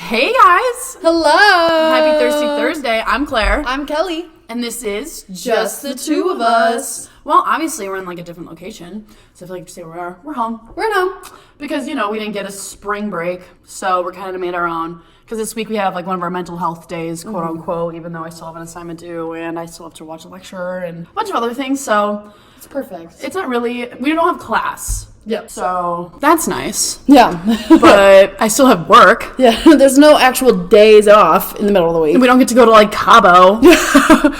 Hey guys! Hello! Happy Thirsty Thursday. I'm Claire. I'm Kelly. And this is Just the two of us. Well, obviously we're in like a different location. So I feel like to say we're home. We're at home. Because, we didn't get a spring break. So we're kind of made our own. Because this week we have like one of our mental health days, quote unquote, even though I still have an assignment due and I still have to watch a lecture and a bunch of other things. So It's perfect. it's not really, we don't have class. Yep. So that's nice. Yeah. But I still have work. Yeah, there's no actual days off in the middle of the week. We don't get to go to like Cabo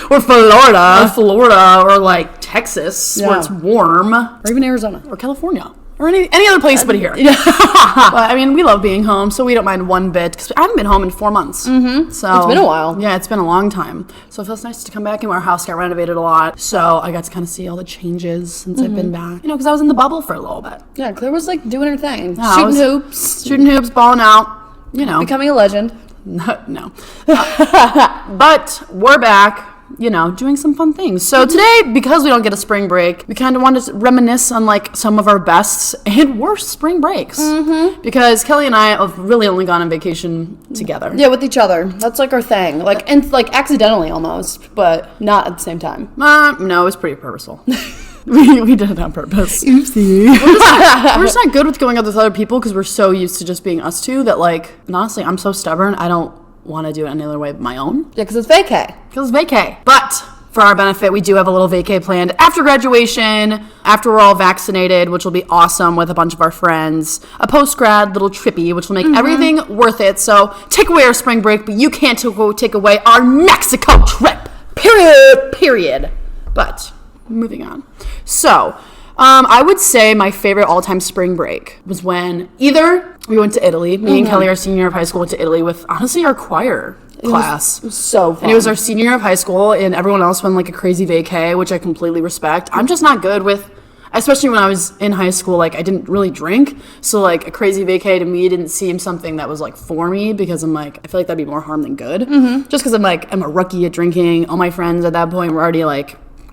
or Florida or like Texas where it's warm, Or even Arizona. or California or any other place but here. Yeah. But I mean, we love being home, so we don't mind one bit because I haven't been home in 4 months. Mm-hmm. So It's been a while. Yeah, it's been a long time. So it feels nice to come back, and our house got renovated a lot. So I got to kind of see all the changes since I've been back. Because I was in the bubble for a little bit. Yeah, Claire was like doing her thing. I Shooting was hoops. Shooting hoops, balling out. Becoming a legend. No. But we're back, doing some fun things. So today, because we don't get a spring break, we kind of wanted to reminisce on like some of our best and worst spring breaks. Mm-hmm. Because Kelly and I have really only gone on vacation together. Yeah, with each other. That's like our thing. And accidentally almost, but not at the same time. No, it was pretty purposeful. We did it on purpose. Oopsie. We're just not good with going out with other people because we're so used to just being us two that and honestly, I'm so stubborn, I don't want to do it any other way but my own. Yeah, because it's vacay. Because it's vacay. But for our benefit, we do have a little vacay planned after graduation, after we're all vaccinated, which will be awesome with a bunch of our friends. A post-grad little trippy, which will make everything worth it. So take away our spring break, but you can't take away our Mexico trip. Period. But moving on. So, I would say my favorite all-time spring break was when either we went to Italy. Me and Kelly, our senior year of high school, went to Italy with, honestly, our choir class. It was so fun. And it was our senior year of high school, and everyone else went like a crazy vacay, which I completely respect. I'm just not good with, especially when I was in high school, I didn't really drink. So, a crazy vacay to me didn't seem something that was, for me, because I'm I feel like that'd be more harm than good. Mm-hmm. Just because I'm a rookie at drinking. All my friends at that point were already,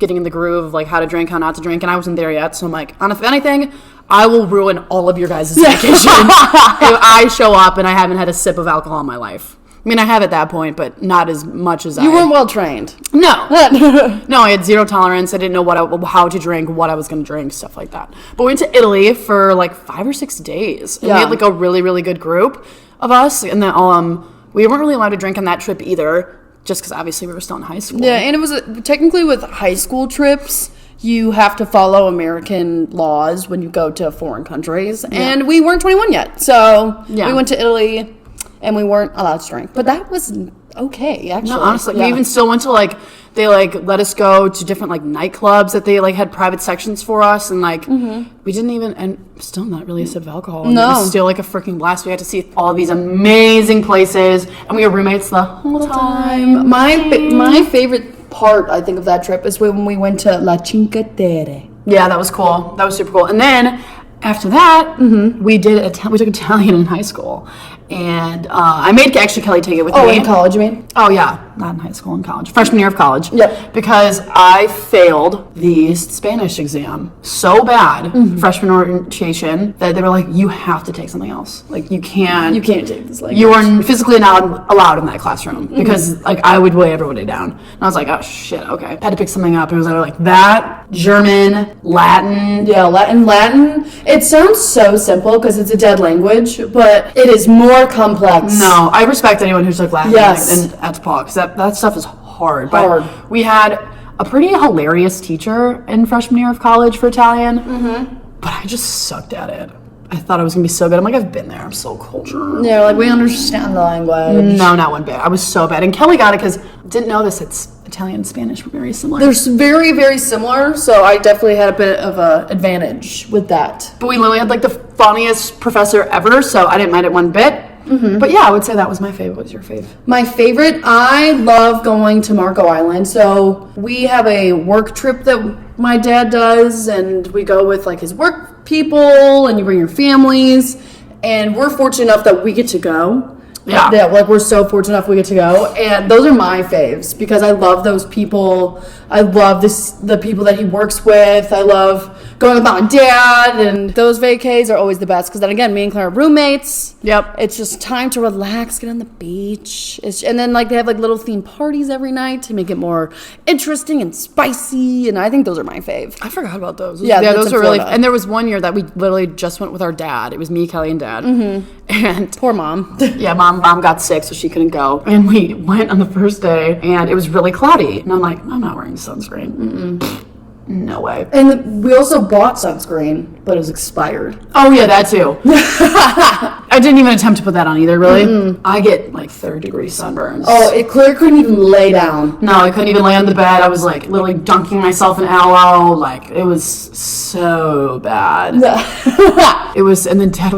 getting in the groove of how to drink, how not to drink, and I wasn't there yet. So I'm if anything, I will ruin all of your guys' vacation if I show up and I haven't had a sip of alcohol in my life. I mean, I have at that point, but not as much as You weren't well trained. No. No, I had zero tolerance. I didn't know how to drink, what I was going to drink, stuff like that. But we went to Italy for 5 or 6 days. And we had a really, really good group of us. And then we weren't really allowed to drink on that trip either, just because obviously we were still in high school. Yeah, and it was technically with high school trips, you have to follow American laws when you go to foreign countries. Yeah. And we weren't 21 yet. So we went to Italy and we weren't allowed to drink. But that was okay, actually. No, honestly, we even still went to they let us go to different nightclubs that they had private sections for us, and we didn't even, and still not really a sip of alcohol. And no, it was still a freaking blast. We had to see all these amazing places, and we were roommates the whole time. My favorite part, I think, of that trip is when we went to La Cinque Terre. Yeah, that was cool. That was super cool. And then after that, we took Italian in high school. And I made actually Kelly take it with me. Oh, in college, you mean? Oh, yeah. Not in high school, in college. Freshman year of college. Yep. Because I failed the Spanish exam so bad, freshman orientation, that they were like, you have to take something else. You can't take this language. You are physically not allowed in that classroom. Because, I would weigh everybody down. And I was like, oh, shit, okay. I had to pick something up. It was either that, German, Latin. Yeah, Latin. It sounds so simple because it's a dead language, but it is more complex. No, I respect anyone who's Latin yes. and at Paul, because that stuff is hard. But we had a pretty hilarious teacher in freshman year of college for Italian, but I just sucked at it. I thought I was going to be so good. I'm I've been there. I'm so cultured. Yeah, we understand the language. No, not one bit. I was so bad. And Kelly got it because didn't know this. It's Italian and Spanish were very similar. They're very, very similar, so I definitely had a bit of an advantage with that. But we literally had the funniest professor ever, so I didn't mind it one bit. But yeah, I would say that was my favorite. What was your fave? My favorite, I love going to Marco Island. So we have a work trip that my dad does, and we go with his work people, and you bring your families, and we're fortunate enough that we get to go. Yeah, we're so fortunate enough we get to go, and those are my faves because I love those people. I love the people that he works with. I love going with mom and dad, and those vacays are always the best because then again, me and Claire are roommates. Yep. It's just time to relax, get on the beach, and then like they have like little theme parties every night to make it more interesting and spicy, and I think those are my fave. I forgot about those. Yeah, those were really. Florida. And there was one year that we literally just went with our dad. It was me, Kelly, and Dad. And Poor mom. yeah, mom got sick, so she couldn't go. And we went on the first day, and it was really cloudy. And I'm like, I'm not wearing sunscreen. No way. And we also bought sunscreen, but it was expired. Oh yeah, that too. I didn't even attempt to put that on either, really. I get like 3rd-degree sunburns. Oh, Claire couldn't even lay down. No, I couldn't even lay on the bed. I was like literally dunking myself in aloe. Like it was so bad. It was, and then dad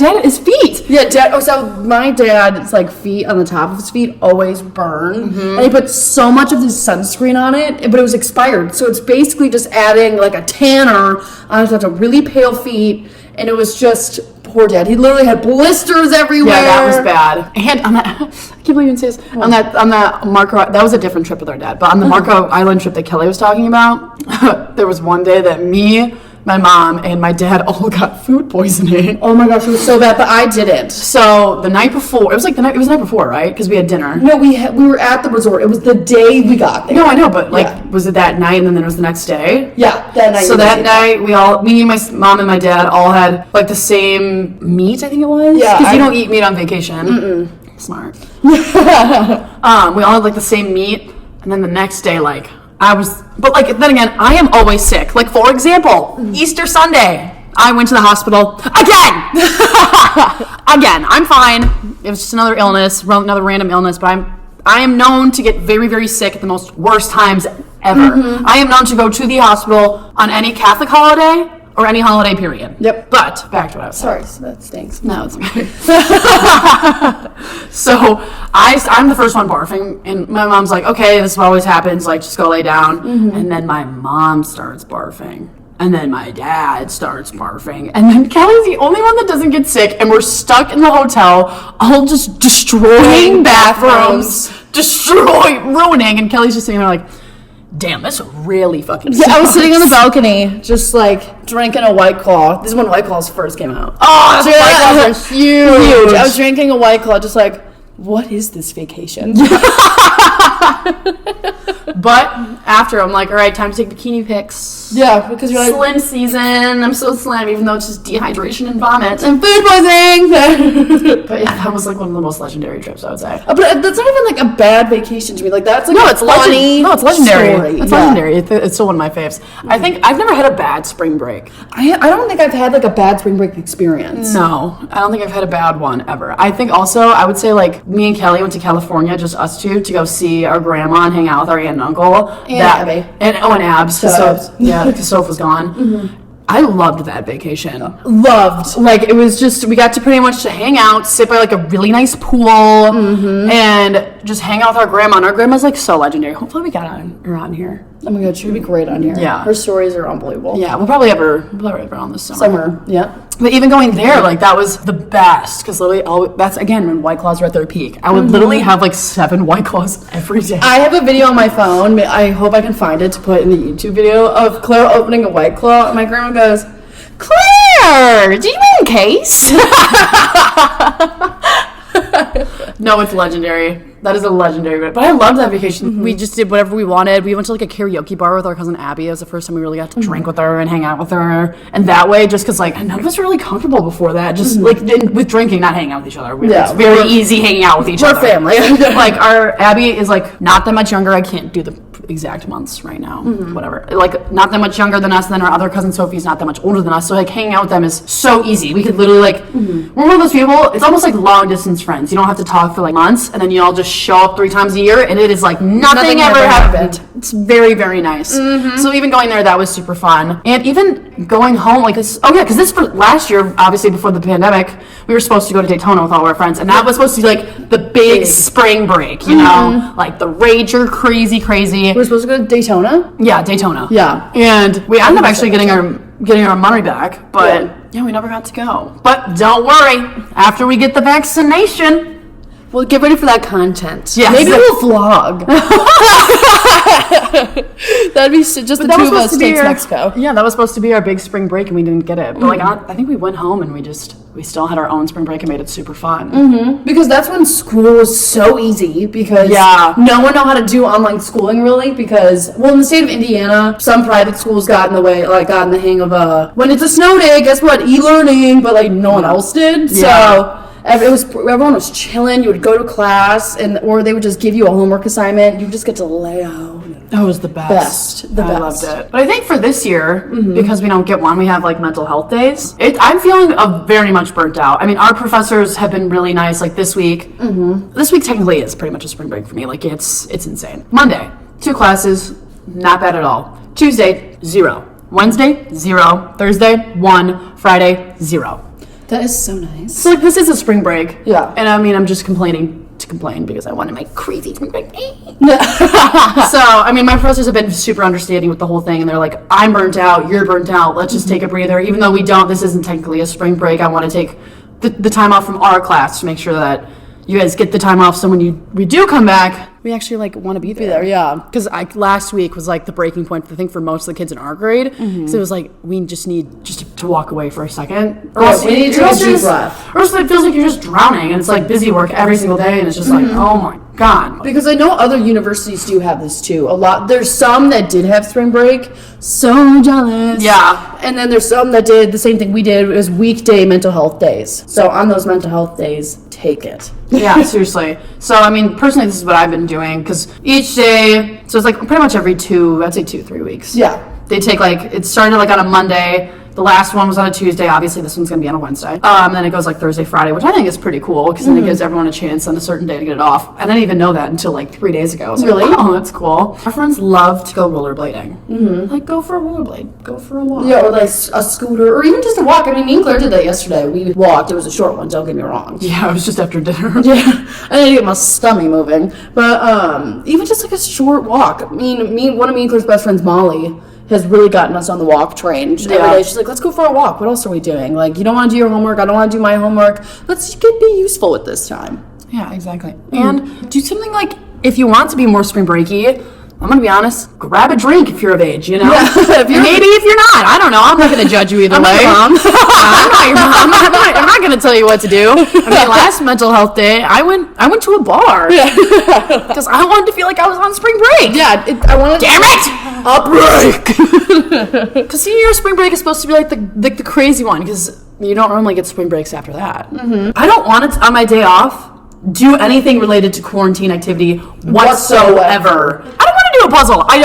at his feet. Yeah, dad. Oh, so my dad's like feet on the top of his feet always burn, and he put so much of his sunscreen on it, but it was expired. So it's basically just adding like a tanner on such a really pale feet, and it was just poor dad. He literally had blisters everywhere. Yeah, that was bad. And on that, I can't believe you didn't say this. On that Marco, that was a different trip with our dad. But on the Marco Island trip that Kelly was talking about, there was one day that me, my mom, and my dad all got food poisoning. Oh my gosh, it was so bad, but I didn't. So the night before, it was the night before, right? Because we had dinner. No, we were at the resort. It was the day we got there. No, I know, but was it that night and then it was the next day? Yeah, that night. So that night, me, my mom, and my dad all had like the same meat, I think it was. Yeah. Because you don't eat meat on vacation. Smart. We all had like the same meat, and then the next day, but then again, I am always sick. Like, for example, Easter Sunday, I went to the hospital again. Again, I'm fine. It was just another illness, another random illness, but I am known to get very, very sick at the most worst times ever. I am known to go to the hospital on any Catholic holiday or any holiday period. Yep. But back to what I was saying. Sorry, that stinks. No, it's okay. So I'm the first one barfing, and my mom's like, okay, this always happens, like, just go lay down. And then my mom starts barfing, and then my dad starts barfing, and then Kelly's the only one that doesn't get sick, and we're stuck in the hotel, all just destroying bathrooms, ruining, and Kelly's just sitting there like, damn, this really fucking sucks. Yeah, I was sitting on the balcony, just like drinking a White Claw. This is when White Claws first came out. Oh, so White Claws are huge. I was drinking a White Claw, just like, what is this vacation? But after, I'm like, all right, time to take bikini pics. Yeah, because you're like, slim season. I'm so slim, even though it's just dehydration and vomit. and food poisoning. But yeah, that was like one of the most legendary trips, I would say. But that's not even like a bad vacation to me. Like, that's like It's funny. No, it's legendary. Story. It's legendary. It's still one of my faves. I think I've never had a bad spring break. I don't think I've had like a bad spring break experience. No, I don't think I've had a bad one ever. I think also, I would say, like, me and Kelly went to California, just us two, to go see our grandma and hang out with our aunt and uncle. And Abby. And Abs. Because Soph was gone. I loved that vacation. Loved. Like, it was just, we got to pretty much to hang out, sit by like a really nice pool, and just hang out with our grandma. And our grandma's like so legendary. Hopefully we got her on here. Oh my god, she'd be great on here. Yeah. Her stories are unbelievable. Yeah, we'll probably have her on this Summer, yeah. But even going there, like, that was the best. Because literally, that's, again, when White Claws were at their peak. I would literally have, like, 7 White Claws every day. I have a video on my phone. I hope I can find it to put in the YouTube video of Claire opening a White Claw. And my grandma goes, Claire, do you mean case? No, it's legendary. That is a legendary, but I loved that vacation. We just did whatever we wanted. We went to like a karaoke bar with our cousin Abby. It was the first time we really got to drink with her and hang out with her. And that way, just because like none of us were really comfortable before that, just like with drinking, not hanging out with each other. It's very easy hanging out with each other. We're family. Like, our Abby is like not that much younger. I can't do the exact months right now. Whatever. Like, not that much younger than us. And then our other cousin Sophie's not that much older than us. So like hanging out with them is so easy. We could literally like we're one of those people. It's almost like long distance friends. You don't have to talk for like months, and then you all just show up 3 times a year, and it is like nothing ever happened. It's very, very nice. So even going there, that was super fun. And even going home, like this. Oh yeah, because this for last year, obviously before the pandemic, we were supposed to go to Daytona with all our friends, and that was supposed to be like the big spring break. You know, like the rager, crazy. We're supposed to go to Daytona. Yeah, Daytona. Yeah, and we ended up actually getting our money back, but yeah, we never got to go. But don't worry, after we get the vaccination, Well, get ready for that content. Yes. Maybe we'll vlog. That'd be just the two of us take to Mexico. Yeah, that was supposed to be our big spring break, and we didn't get it. But like, I think we went home and we still had our own spring break and made it super fun. Because that's when school was so easy because no one knew how to do online schooling really because, well, in the state of Indiana, some private schools got in the way, like got in the hang of, when it's a snow day, guess what, e-learning, but like no one else did. So everyone was chilling. You would go to class or they would just give you a homework assignment. You just get to lay out. That was the best. I loved it. But I think for this year, because we don't get one, we have like mental health days. I'm feeling very much burnt out. I mean, our professors have been really nice. Like this week, this week technically is pretty much a spring break for me. Like it's insane. Monday, 2 classes, not bad at all. Tuesday, 0. Wednesday, 0. Thursday, 1. Friday, 0. That is so nice. So like this is a spring break. Yeah. And I mean, I'm just complaining to complain because I wanted my crazy spring break. So, I mean, my professors have been super understanding with the whole thing, and they're like, I'm burnt out, you're burnt out, let's just take a breather. Even though this isn't technically a spring break, I want to take the time off from our class to make sure that you guys get the time off so when we do come back, we actually like want to be there. Yeah. Because last week was like the breaking point, I think, for most of the kids in our grade. So it was like, we just need to walk away for a second. Or else we need to take a deep breath. Or else it feels like you're just drowning, and it's like busy work every single day, and it's just like, oh my God. Because I know other universities do have this too. There's some that did have spring break. So jealous. Yeah. And then there's some that did the same thing we did. It was weekday mental health days. So on those mental health days, take it. Yeah, seriously. So, I mean, personally, this is what I've been doing, because each day, so it's like pretty much every 2-3 weeks. Yeah. They take it started like on a Monday. The last one was on a Tuesday. Obviously, this one's going to be on a Wednesday. Then it goes like Thursday, Friday, which I think is pretty cool because then it gives everyone a chance on a certain day to get it off. I didn't even know that until like 3 days ago. So really? Oh, that's cool. Our friends love to go rollerblading. Like, go for a rollerblade. Go for a walk. Yeah, or like a scooter, or even just a walk. I mean, me and Claire did that yesterday. We walked. It was a short one, don't get me wrong. Yeah, it was just after dinner. Yeah, I need to get my stomach moving. But even just like a short walk. I mean, one of me and Claire's best friends, Molly, has really gotten us on the walk train. Every day she's like, let's go for a walk. What else are we doing? Like, you don't want to do your homework. I don't want to do my homework. Let's be useful with this time. Yeah, exactly. And do something like, if you want to be more spring breaky, I'm going to be honest, grab a drink if you're of age, you know? Yeah. Maybe if you're not. I don't know. I'm not going to judge you either way. I'm not your mom. I'm not going to tell you what to do. I mean, last mental health day, I went to a bar. Because I wanted to feel like I was on spring break. Yeah, I wanted Damn it! A break! Because senior spring break is supposed to be like the crazy one, because you don't normally get spring breaks after that. I don't want to, on my day off, do anything related to quarantine activity whatsoever. I don't want to do a puzzle. I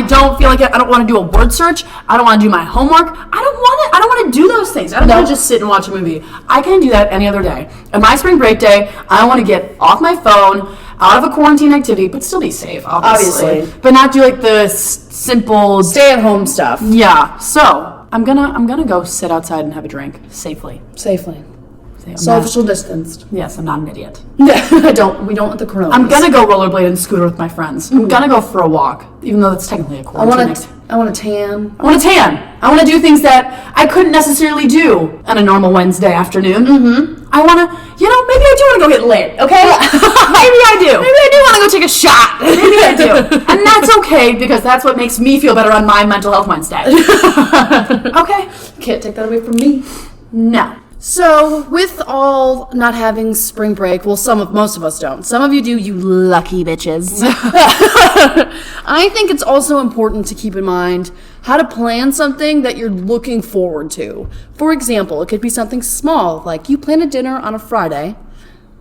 don't feel like it. I don't want to do a word search. I don't want to do my homework. I don't want to do those things. I don't want to just sit and watch a movie. I can do that any other day. On my spring break day, I want to get off my phone, out of a quarantine activity, but still be safe, obviously. But not do like the simple stay-at-home stuff. Yeah. So I'm gonna go sit outside and have a drink safely. Social distanced. Yes, I'm not an idiot. Yeah, we don't want the corona. I'm gonna go rollerblade and scooter with my friends. I'm gonna go for a walk, even though that's technically a quarantine. I want to tan. I want to do things that I couldn't necessarily do on a normal Wednesday afternoon. I want to, maybe I do want to go get lit, okay? Maybe I do. Maybe I do want to go take a shot. Maybe I do. And that's okay, because that's what makes me feel better on my mental health Wednesday. Okay? Can't take that away from me. No. So, with all not having spring break, well, most of us don't. Some of you do, you lucky bitches. I think it's also important to keep in mind how to plan something that you're looking forward to. For example, it could be something small, like you plan a dinner on a Friday,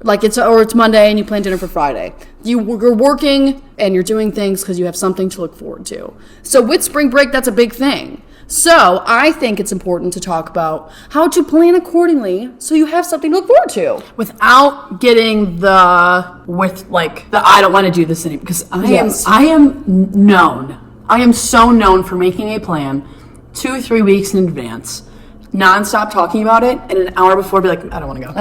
it's Monday and you plan dinner for Friday. You're working and you're doing things because you have something to look forward to. So with spring break, that's a big thing. So I think it's important to talk about how to plan accordingly so you have something to look forward to. Without getting I don't want to do this anymore. Because I am so known for making a plan 2-3 weeks in advance, non-stop talking about it, and an hour before be like, I don't want to go.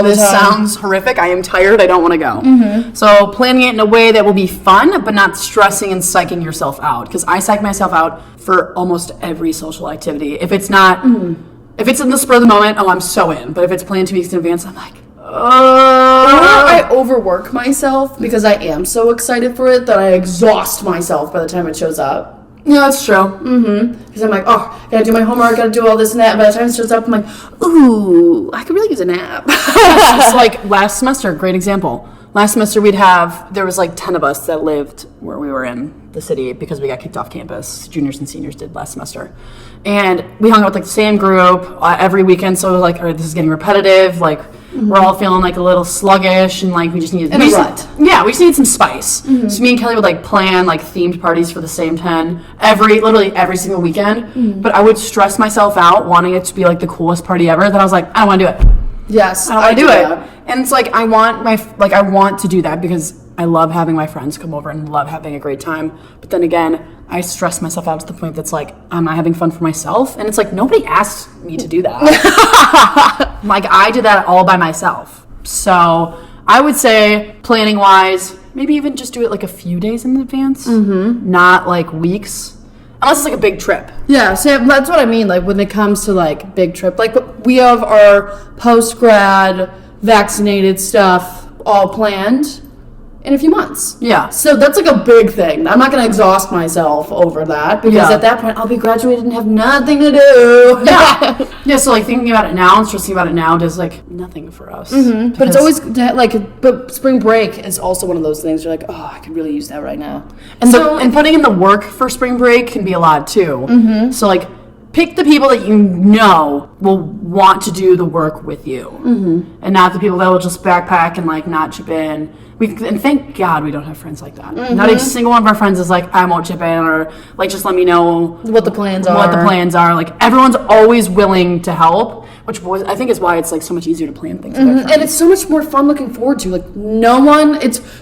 This sounds horrific. I am tired. I don't want to go. So planning it in a way that will be fun, but not stressing and psyching yourself out. Because I psych myself out for almost every social activity. If it's not If it's in the spur of the moment, oh, I'm so in. But if it's planned 2 weeks in advance, I'm like, I overwork myself because I am so excited for it that I exhaust myself by the time it shows up. Yeah, that's true. Because I'm like, oh, gotta do my homework, gotta do all this and that. And by the time it shows up, I'm like, ooh, I could really use a nap. It's like last semester, great example. Last semester there was like 10 of us that lived where we were in the city because we got kicked off campus. Juniors and seniors did last semester. And we hung out with like the same group every weekend. So it was like, all right, this is getting repetitive. Like, we're all feeling like a little sluggish and like we just needed... In a rut. Yeah, we just needed some spice. So me and Kelly would like plan like themed parties for the same 10 literally every single weekend. But I would stress myself out wanting it to be like the coolest party ever. Then I was like, I don't want to do it. Yes, I don't want to do it. And it's like I want to do that because I love having my friends come over and love having a great time. But then again, I stress myself out to the point that's like I'm not having fun for myself, and it's like nobody asked me to do that. Like I did that all by myself. So I would say planning wise, maybe even just do it like a few days in advance, not like weeks. Unless it's like a big trip. Yeah, so that's what I mean. Like when it comes to like big trip, like we have our post-grad vaccinated stuff all planned in a few months. Yeah. So that's like a big thing. I'm not going to exhaust myself over that because at that point I'll be graduated and have nothing to do. Yeah. So like thinking about it now and stressing about it now does like nothing for us. But it's always like, but spring break is also one of those things. You're like, oh, I could really use that right now. And putting in the work for spring break can be a lot too. So like pick the people that you know will want to do the work with you, and not the people that will just backpack and like not chip in. And thank God we don't have friends like that. Not a single one of our friends is like, I won't chip in, or like just let me know what the plans are. Like everyone's always willing to help, which I think is why it's like so much easier to plan things. And it's so much more fun looking forward to. Like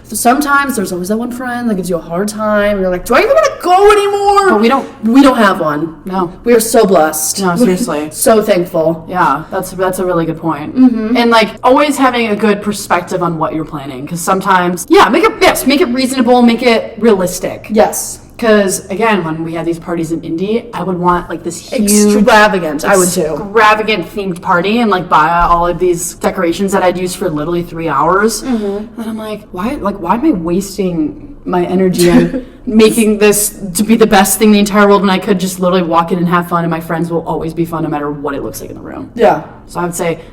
sometimes there's always that one friend that gives you a hard time. You're like, do I even want to go anymore? But we don't have one. No, we are so blessed. No, seriously. So thankful. Yeah, that's a really good point. And like always having a good perspective on what you're planning, because sometimes make it reasonable, make it realistic. Yes. Because again, when we had these parties in Indy, I would want like this huge extravagant themed party and like buy all of these decorations that I'd use for literally 3 hours. And I'm like, why am I wasting my energy on making this to be the best thing in the entire world when I could just literally walk in and have fun, and my friends will always be fun no matter what it looks like in the room. Yeah. So I would say,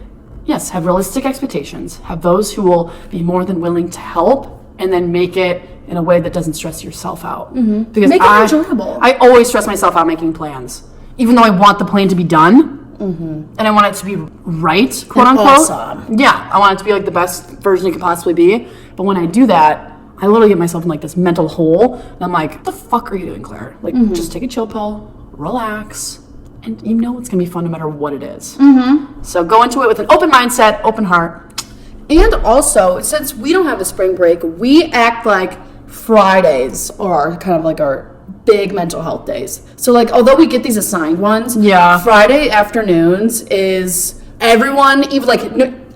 yes, have realistic expectations. Have those who will be more than willing to help, and then make it in a way that doesn't stress yourself out. Because make it enjoyable. I always stress myself out making plans, even though I want the plan to be done, and I want it to be right, quote unquote. Awesome. Yeah, I want it to be like the best version it could possibly be. But when I do that, I literally get myself in like this mental hole, and I'm like, what the fuck are you doing, Claire? Like, just take a chill pill, relax, and you know it's gonna be fun no matter what it is. So go into it with an open mindset, open heart. And also, since we don't have a spring break, we act like Fridays are kind of like our big mental health days. So like, although we get these assigned ones, Friday afternoons is everyone even like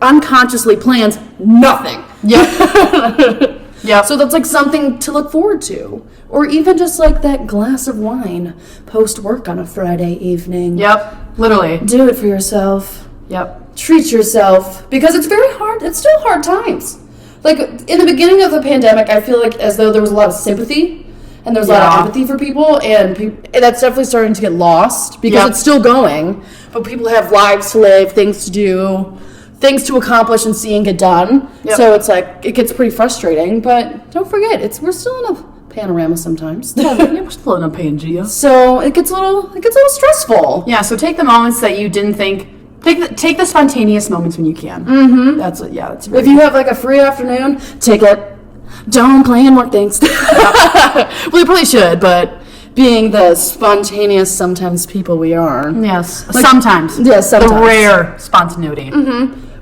unconsciously plans nothing. Yeah. So that's like something to look forward to. Or even just like that glass of wine post-work on a Friday evening. Yep, literally. Do it for yourself. Yep. Treat yourself. Because it's very hard. It's still hard times. Like, in the beginning of the pandemic, I feel like as though there was a lot of sympathy. And there's a lot of empathy for people. And that's definitely starting to get lost. Because it's still going. But people have lives to live, things to do, things to accomplish and see and get done. So it's like, it gets pretty frustrating. But don't forget, we're still in a panorama sometimes. We're still in a Pangea. So it gets a little stressful. Yeah, so take the moments that you didn't think. Take the spontaneous moments when you can. That's if you have like a free afternoon, take it. Don't plan more things. Well, you probably should, but being the spontaneous sometimes people we are. Yes, like, sometimes. Yes, sometimes. The rare spontaneity.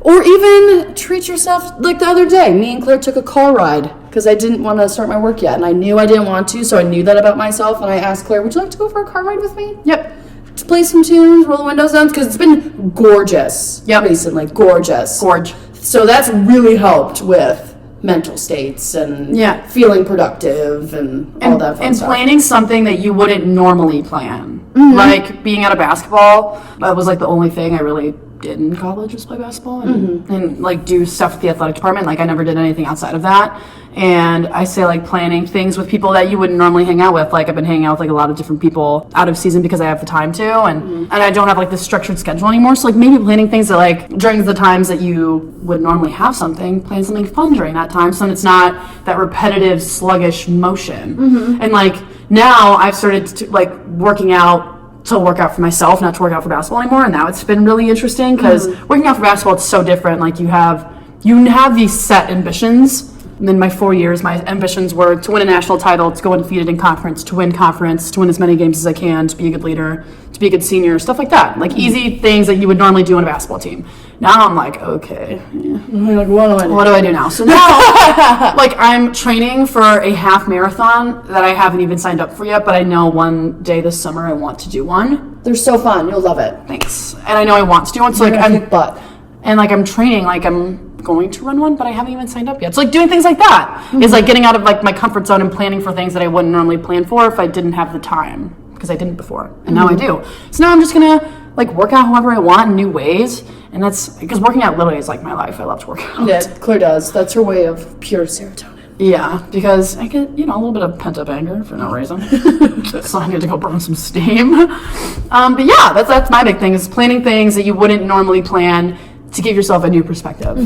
Or even treat yourself. Like the other day, me and Claire took a car ride because I didn't want to start my work yet, and I knew I didn't want to, so I knew that about myself, and I asked Claire, would you like to go for a car ride with me? Yep. To play some tunes, roll the windows down, because it's been gorgeous recently. Gorgeous. Gorge. So that's really helped with mental states and feeling productive and all that fun stuff. And planning something that you wouldn't normally plan. Like being at a basketball, that was like the only thing I really did in college was play basketball and like do stuff with the athletic department. Like I never did anything outside of that. And I say like planning things with people that you wouldn't normally hang out with. Like I've been hanging out with like a lot of different people out of season because I have the time to, and I don't have like this structured schedule anymore. So like maybe planning things that like during the times that you would normally have something, plan something fun during that time, so it's not that repetitive, sluggish motion. And like now I've started to like working out to work out for myself, not to work out for basketball anymore. And now it's been really interesting because working out for basketball, it's so different. Like you have these set ambitions. And in my 4 years, my ambitions were to win a national title, to go undefeated in conference, to win as many games as I can, to be a good leader, to be a good senior, stuff like that. Like easy things that you would normally do on a basketball team. Now I'm like, okay, Like, what do I do now? So now, like I'm training for a half marathon that I haven't even signed up for yet, but I know one day this summer I want to do one. They're so fun. You'll love it. Thanks. And I know I want to do one, so like I'm training, like I'm going to run one, but I haven't even signed up yet. So like doing things like that is like getting out of like my comfort zone and planning for things that I wouldn't normally plan for if I didn't have the time, because I didn't before, and now I do. So now I'm just gonna like work out however I want in new ways, and that's because working out literally is like my life. I love to work out. Yeah, Claire does. That's her way of pure serotonin. Yeah, because I get, a little bit of pent-up anger for no reason. So I need to go burn some steam. But yeah, that's my big thing, is planning things that you wouldn't normally plan to give yourself a new perspective.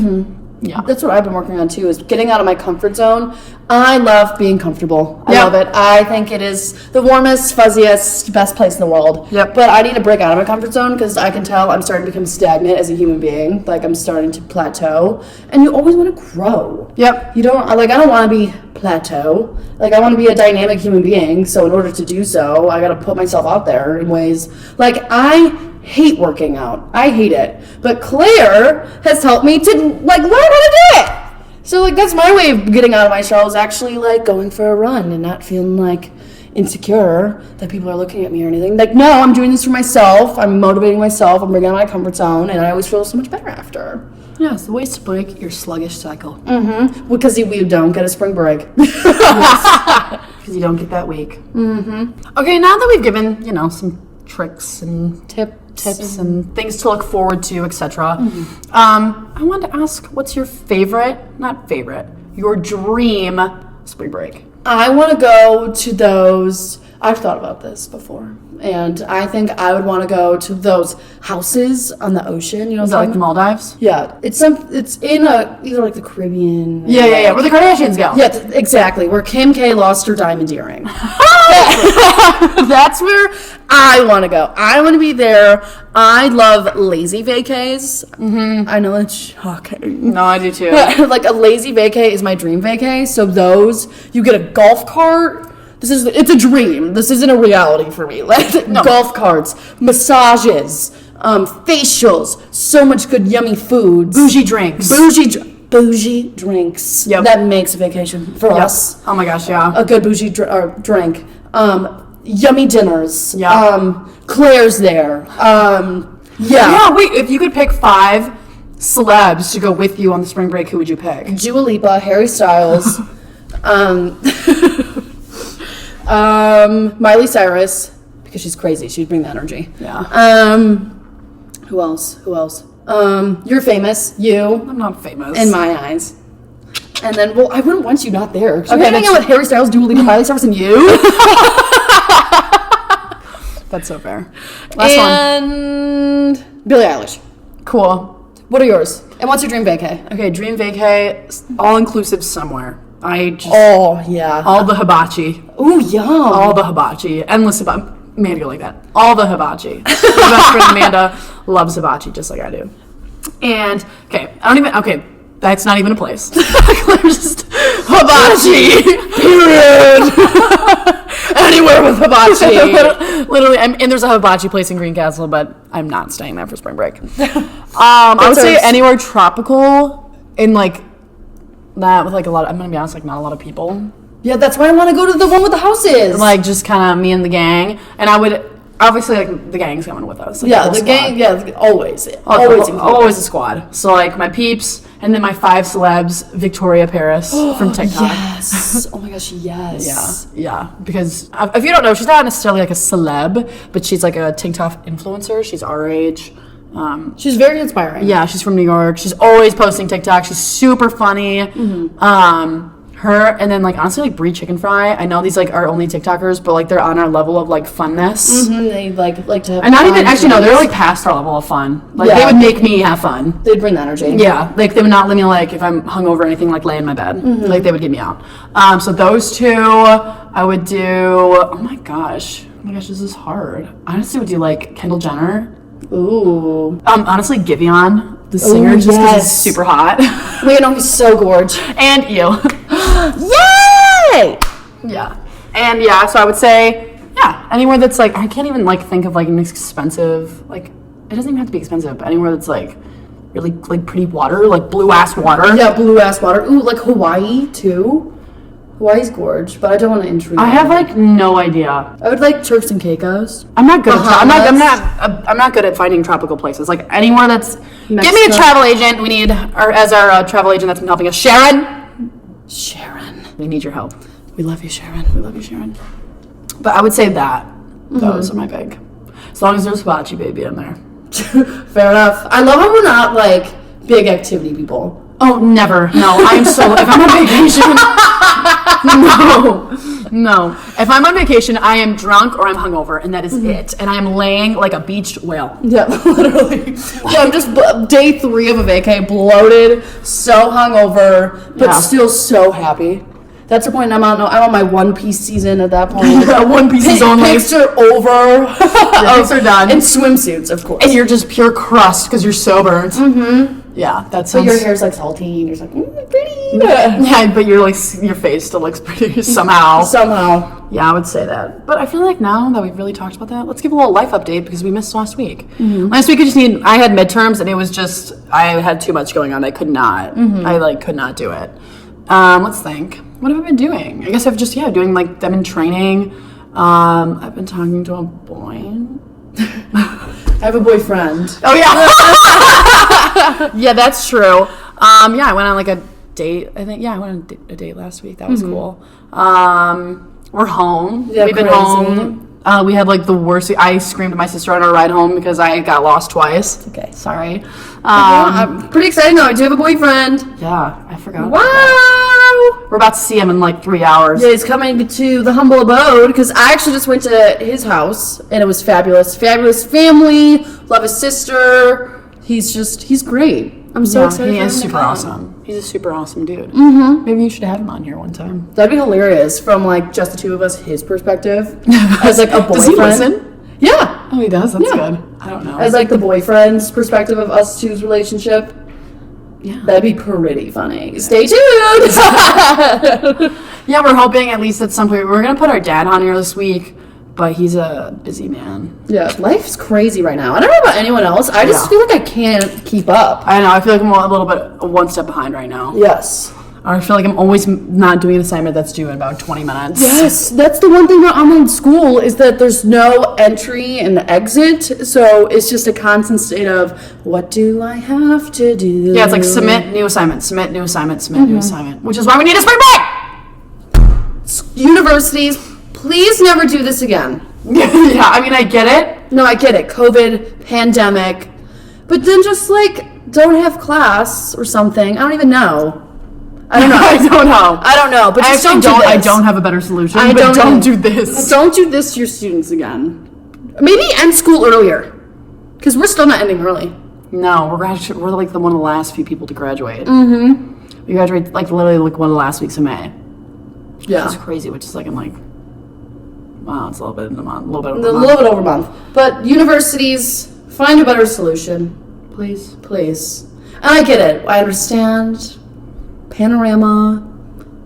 Yeah. That's what I've been working on too, is getting out of my comfort zone. I love being comfortable. I love it. I think it is the warmest, fuzziest, best place in the world. Yep. But I need to break out of my comfort zone because I can tell I'm starting to become stagnant as a human being. Like I'm starting to plateau. And you always want to grow. Yep. I don't want to be plateau. Like I want to be a dynamic human being. So in order to do so, I got to put myself out there in ways. Like I hate working out. I hate it. But Claire has helped me to like learn how to do it. So like that's my way of getting out of my shell, is actually like going for a run and not feeling like insecure that people are looking at me or anything. Like no, I'm doing this for myself. I'm motivating myself. I'm bringing out my comfort zone, and I always feel so much better after. Yeah, it's the ways to break your sluggish cycle. Because we don't get a spring break. Because you don't get that week. Okay, now that we've given, some tricks and tips and things to look forward to, etc. I wanted to ask, what's your your dream spring break? I want to go to those. I've thought about this before, and I think I would want to go to those houses on the ocean. Is that like the Maldives? Yeah, it's in either like the Caribbean. Yeah, where the Kardashians go. Yeah, exactly. Where Kim K lost her diamond earring. That's where I want to go. I want to be there. I love lazy vacays. I know it's shocking. No, I do too. Like a lazy vacay is my dream vacay. So you get a golf cart. It's a dream. This isn't a reality for me. Like golf carts, massages, facials, so much good yummy food, bougie drinks. Bougie drinks. Yep. That makes a vacation for us. Oh my gosh, yeah. A good bougie drink. Yummy dinners. Yeah. Claire's there. Yeah, wait, if you could pick 5 celebs to go with you on the spring break, who would you pick? Dua Lipa, Harry Styles, Miley Cyrus, because she's crazy. She'd bring the energy. Yeah. Who else? You're famous. I'm not famous. In my eyes. And then, I wouldn't want you not there. Okay, hanging out with Harry Styles, Dua Lipa, Miley Cyrus, and you. That's so fair. Last one. And Billie Eilish. Cool. What are yours? And what's your dream vacay? Okay, dream vacay, all inclusive somewhere. All the hibachi. Ooh, yum. All the hibachi. Endless hibachi. Amanda, go like that. All the hibachi. My best friend Amanda loves hibachi just like I do. And, that's not even a place. Just hibachi. Period. Anywhere with hibachi. Literally, and there's a hibachi place in Greencastle, but I'm not staying there for spring break. I would say anywhere tropical in like that with like a lot of, I'm gonna be honest, like not a lot of people. Yeah, that's why I want to go to the one with the houses. Like just kind of me and the gang. And I would obviously, like, the gang's coming with us. Like, Yeah, whole the squad. gang, yeah, always. Always a squad. So, like, my peeps, and then my 5 celebs, Victoria Paris from TikTok. Yes. Oh my gosh, yes. Yeah. Because if you don't know, she's not necessarily like a celeb, but she's like a TikTok influencer. She's our age. She's very inspiring. Yeah, she's from New York. She's always posting TikTok. She's super funny. Her, and then, like, honestly, like, Brie Chicken Fry. I know these, like, are only TikTokers, but, like, they're on our level of, like, funness. They like to have And not fun even, actually, no, things. they're, like, past our level of fun. Like, Yeah. they would make me have fun. They'd bring the energy. Yeah, like, they would not let me, like, if I'm hungover or anything, like, lay in my bed. Like, they would get me out. So those 2, I would do, oh my gosh, this is hard. I honestly would do, like, Kendall Jenner. Ooh. Honestly, Giveon, the singer, just because he's yes. super hot. Wait, no, he's so gorgeous. And you. Yay! Yeah. And yeah, so I would say, yeah, anywhere that's like, I can't even like think of like an expensive, like, it doesn't even have to be expensive, but anywhere that's like really like pretty water, like blue ass water. Yeah, blue ass water. Ooh, like Hawaii too. Hawaii's gorge, but I don't want to intrude. I have like no idea. I would like Turks and Caicos. I'm not good. Bahamas. I'm not good at finding tropical places. Like anywhere that's. Give me a Mexico. travel agent. We need our travel agent that's been helping us, Sharon. We need your help. We love you, Sharon. We love you, Sharon. But I would say that those are my big. As long as there's hibachi baby in there. Fair enough. I love how we're not like big activity people. Oh, never. No, I'm so. If I'm on vacation, no. If I'm on vacation, I am drunk or I'm hungover, and that is it. And I am laying like a beached whale. Yeah, literally. Yeah, I'm just day 3 of a vacay, bloated, so hungover, but Yeah. still so happy. That's the point. I'm on my One Piece season at that point. One Piece is only. Pics are over. Pics are done. And swimsuits, of course. And you're just pure crust because you're so burnt. Yeah, that But sounds. your hair's like salty, and you're just like, pretty. Yeah, but your face still looks pretty somehow. Somehow. Yeah, I would say that. But I feel like now that we've really talked about that, let's give a little life update because we missed last week. Last week I had midterms and it was just, I had too much going on. I could not. I could not do it. Let's think. What have I been doing? I guess I've just, doing like, I've been training. I've been talking to a boy. I have a boyfriend. Oh, yeah. Yeah, that's true. I went on like a date. I think, I went on a date last week. That was cool. We're home. Yeah, We've been crazy. home. We had like the worst. I screamed at my sister on our ride home because I got lost twice. Okay. Sorry. I'm pretty excited though. I do have a boyfriend. Yeah, I forgot. Wow. We're about to see him in like 3 hours. Yeah, he's coming to the humble abode because I actually just went to his house and it was fabulous. Fabulous family. Love his sister. He's great. I'm so excited. He for is him to super come. awesome. He's a super awesome dude. Maybe you should have him on here one time. That'd be hilarious from like just the 2 of us, his perspective as like a boyfriend. Does he listen? Yeah. Oh, he does? That's Yeah. good. I don't know. As like the boyfriend's perspective of us two's relationship. Yeah. That'd be pretty funny. Stay tuned. Yeah, we're hoping at least at some point. We're going to put our dad on here this week, but he's a busy man. Yeah, life's crazy right now. I don't know about anyone else. I just feel like I can't keep up. I know. I feel like I'm a little bit one step behind right now. Yes. Or I feel like I'm always not doing an assignment that's due in about 20 minutes. Yes, that's the one thing about online school is that there's no entry and exit. So it's just a constant state of, what do I have to do? Yeah, it's like submit new assignment, submit new assignment, submit new assignment, which is why we need a spring break! Universities, please never do this again. Yeah, I mean, I get it. No, I get it. COVID, pandemic. But then just like, don't have class or something. I don't even know. I don't know. I don't know. But I just actually don't do I this. don't have a better solution. I but don't do this. Don't do this to your students again. Maybe end school earlier. Because we're still not ending early. No, we're like one of the last few people to graduate. Mm-hmm. We graduate like literally like one of the last weeks of May. Yeah. It's crazy, which is like I'm like, wow, it's a little bit in a month, a little bit A over a little month. bit over a month. But universities, find a better solution. Please. Please. And I get it. I understand. Panorama.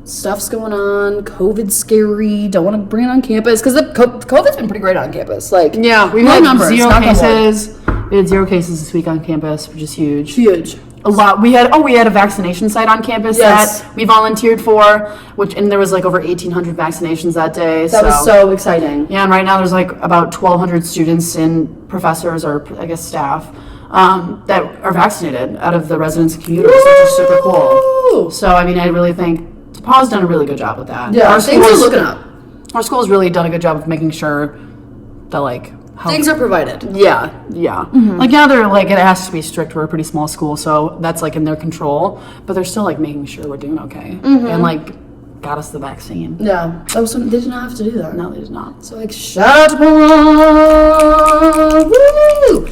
Stuff's going on. COVID's scary. Don't want to bring it on campus. Because COVID's been pretty great on campus. Like, Yeah, we've low had numbers, zero knock on wood. cases. We had 0 cases this week on campus, which is huge. Huge. A lot. We had a vaccination site on campus Yes. that we volunteered for, and there was like over 1,800 vaccinations that day. That was so exciting. Yeah, and right now there's like about 1,200 students and professors, or I guess staff, that are vaccinated out of the residents and commuters, which is super cool. So I mean, I really think DePauw's done a really good job with that. Yeah, things are looking up. Our school's really done a good job of making sure that like Things are provided. Yeah. Like now they're like, it has to be strict. We're a pretty small school, so that's like in their control. But they're still like making sure we're doing okay, and like got us the vaccine. Yeah, that was they did not have to do that. No, they did not. So like, shout out to Woo!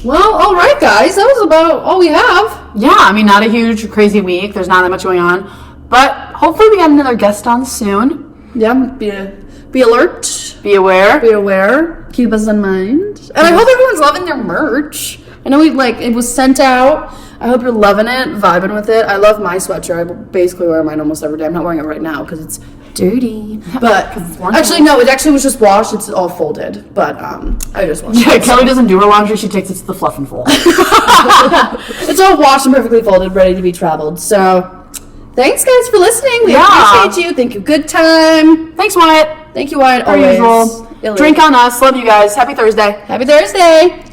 Well, all right, guys, that was about all we have. Yeah, I mean, not a huge crazy week. There's not that much going on, but hopefully we got another guest on soon. Yeah, be alert. Be aware. Be aware. Keep us in mind. And I hope everyone's loving their merch. I know it was sent out. I hope you're loving it, vibing with it. I love my sweatshirt. I basically wear mine almost every day. I'm not wearing it right now because it's dirty. But actually, no, it actually was just washed. It's all folded. But I just washed it. Yeah, Kelly doesn't do her laundry. She takes it to the fluff and fold. It's all washed and perfectly folded, ready to be traveled. So thanks, guys, for listening. We appreciate you. Thank you. Good time. Thanks, Wyatt. Thank you, Wyatt. Per usual. Drink on us. Love you guys. Happy Thursday. Happy Thursday.